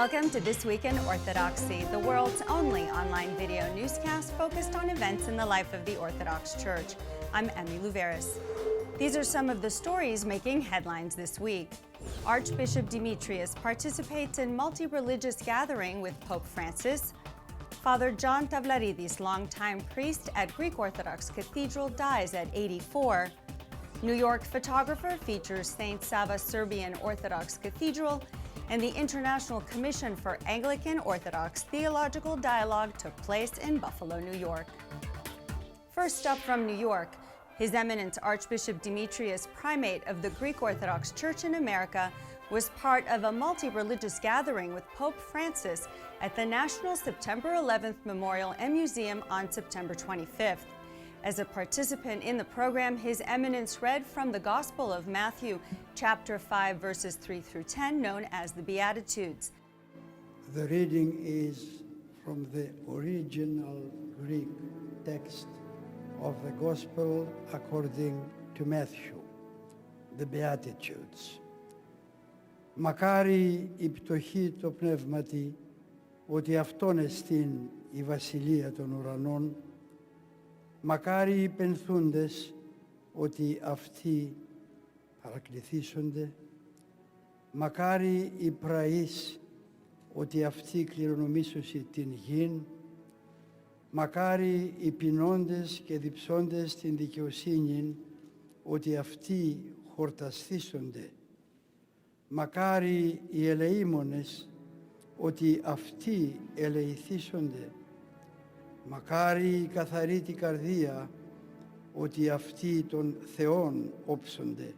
Welcome to This Week in Orthodoxy, the world's only online video newscast focused on events in the life of the Orthodox Church. I'm Emmy Louveris. These are some of the stories making headlines this week. Archbishop Demetrios participates in multi-religious gathering with Pope Francis. Father John Tavlaridis, longtime priest at Greek Orthodox Cathedral, dies at 84. New York photographer features St. Sava Serbian Orthodox Cathedral, and the International Commission for Anglican-Orthodox Theological Dialogue took place in Buffalo, New York. First up from New York, His Eminence Archbishop Demetrios, primate of the Greek Orthodox Church in America, was part of a multi-religious gathering with Pope Francis at the National September 11th Memorial and Museum on September 25th. As a participant in the program, His Eminence read from the Gospel of Matthew, chapter 5, verses 3 through 10, known as the Beatitudes. The reading is from the original Greek text of the Gospel according to Matthew, the Beatitudes. Μακάρι η πτωχή το πνεύματι, ότι αυτόν εστίν η βασιλεία των ουρανών. Μακάρι οι πενθούντες, ότι αυτοί παρακληθήσονται. Μακάρι οι πραείς, ότι αυτοί κληρονομήσωσι την γην. Μακάρι οι πεινώντες και διψώντες την δικαιοσύνην, ότι αυτοί χορταστήσονται. Μακάρι οι ελεήμονες, ότι αυτοί ελεηθήσονται. Μακάρι η καθαρή την καρδία, ότι αυτοί των Θεών όψονται.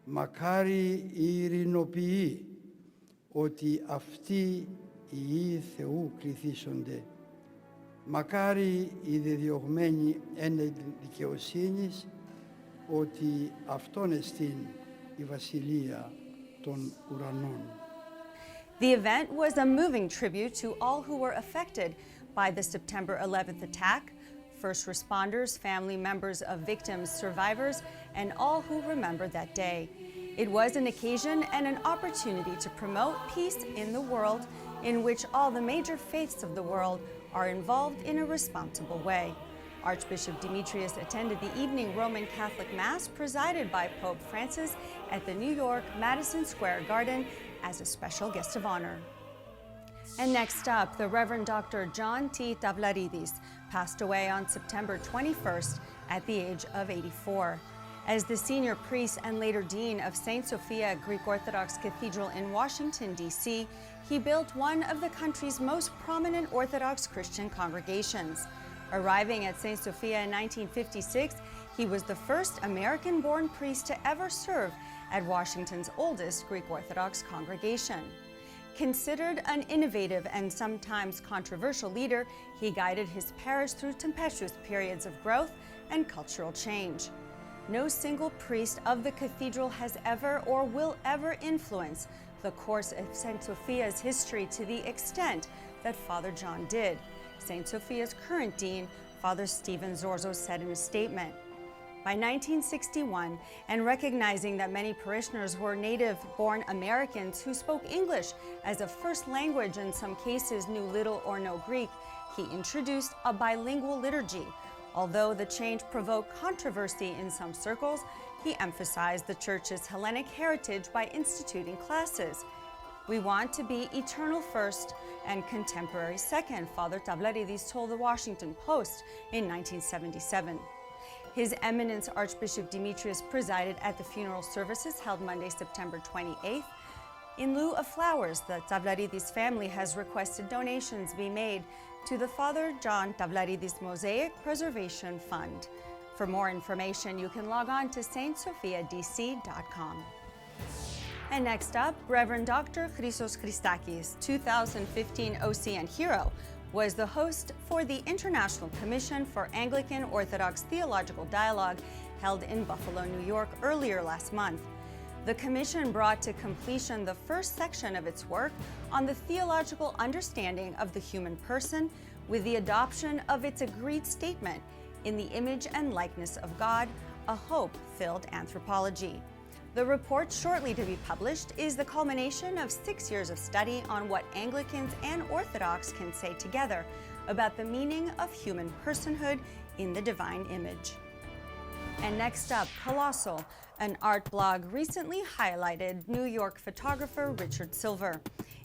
Μακάρι οι ειρηνοποιοί, ότι αυτοί οι Υιοί Θεού κληθήσονται. Μακάρι οι διδιωγμένοι εν δικαιοσύνης, ότι αυτόν εστίν η βασιλεία των ουρανών. The event was a moving tribute to all who were affected by the September 11th attack, first responders, family members of victims, survivors, and all who remember that day. It was an occasion and an opportunity to promote peace in the world in which all the major faiths of the world are involved in a responsible way. Archbishop Demetrios attended the evening Roman Catholic Mass presided by Pope Francis at the New York Madison Square Garden as a special guest of honor. And next up, the Reverend Dr. John T. Tavlaridis passed away on September 21st at the age of 84. As the senior priest and later dean of St. Sophia Greek Orthodox Cathedral in Washington, D.C., he built one of the country's most prominent Orthodox Christian congregations. Arriving at St. Sophia in 1956, he was the first American-born priest to ever serve at Washington's oldest Greek Orthodox congregation. Considered an innovative and sometimes controversial leader, he guided his parish through tempestuous periods of growth and cultural change. No single priest of the cathedral has ever or will ever influence the course of St. Sophia's history to the extent that Father John did, St. Sophia's current dean, Father Stephen Zorzo, said in a statement. By 1961, and recognizing that many parishioners were native-born Americans who spoke English as a first language, in some cases knew little or no Greek, he introduced a bilingual liturgy. Although the change provoked controversy in some circles, he emphasized the Church's Hellenic heritage by instituting classes. We want to be eternal first and contemporary second, Father Tavlaridis told the Washington Post in 1977. His Eminence Archbishop Demetrios presided at the funeral services held Monday, September 28th. In lieu of flowers, the Tavlaridis family has requested donations be made to the Father John Tavlaridis Mosaic Preservation Fund. For more information, you can log on to stsophiadc.com. And next up, Reverend Dr. Christos Christakis, 2015 OCN Hero, was the host for the International Commission for Anglican-Orthodox Theological Dialogue held in Buffalo, New York earlier last month. The Commission brought to completion the first section of its work on the theological understanding of the human person with the adoption of its agreed statement, "In the image and likeness of God, a hope-filled anthropology." The report, shortly to be published, is the culmination of 6 years of study on what Anglicans and Orthodox can say together about the meaning of human personhood in the divine image. And next up, Colossal, an art blog recently highlighted New York photographer Richard Silver.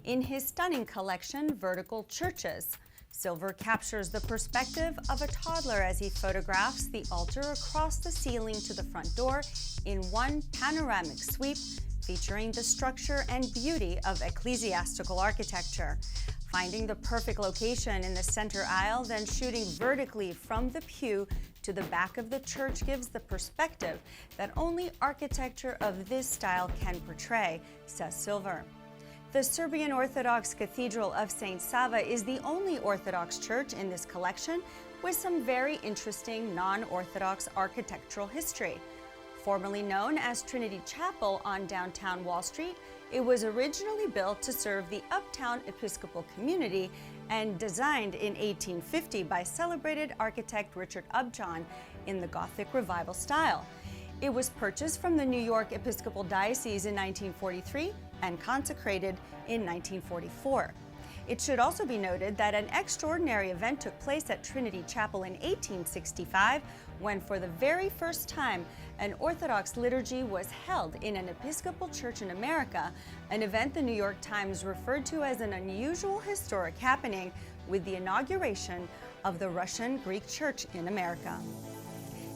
In his stunning collection, Vertical Churches, Silver captures the perspective of a toddler as he photographs the altar across the ceiling to the front door in one panoramic sweep, featuring the structure and beauty of ecclesiastical architecture. Finding the perfect location in the center aisle, then shooting vertically from the pew to the back of the church gives the perspective that only architecture of this style can portray, says Silver. The Serbian Orthodox Cathedral of St. Sava is the only Orthodox church in this collection with some very interesting non-Orthodox architectural history. Formerly known as Trinity Chapel on downtown Wall Street, it was originally built to serve the uptown Episcopal community and designed in 1850 by celebrated architect Richard Upjohn in the Gothic Revival style. It was purchased from the New York Episcopal Diocese in 1943 and consecrated in 1944. It should also be noted that an extraordinary event took place at Trinity Chapel in 1865 when, for the very first time, an Orthodox liturgy was held in an Episcopal church in America, an event the New York Times referred to as an unusual historic happening with the inauguration of the Russian Greek Church in America.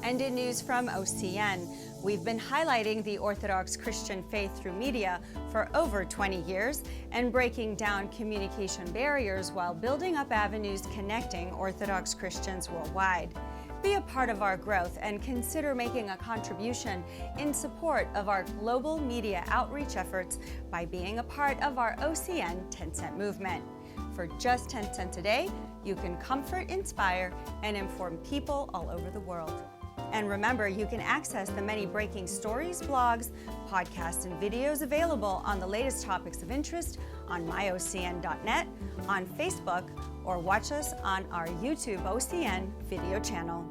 And in news from OCN, we've been highlighting the Orthodox Christian faith through media for over 20 years and breaking down communication barriers while building up avenues connecting Orthodox Christians worldwide. Be a part of our growth and consider making a contribution in support of our global media outreach efforts by being a part of our OCN 10 Cent movement. For just 10 cents a day, you can comfort, inspire, and inform people all over the world. And remember, you can access the many breaking stories, blogs, podcasts, and videos available on the latest topics of interest on myocn.net, on Facebook, or watch us on our YouTube OCN video channel.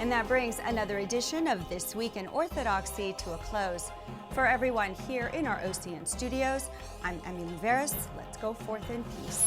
And that brings another edition of This Week in Orthodoxy to a close. For everyone here in our OCN studios, I'm Emily Veras. Let's go forth in peace.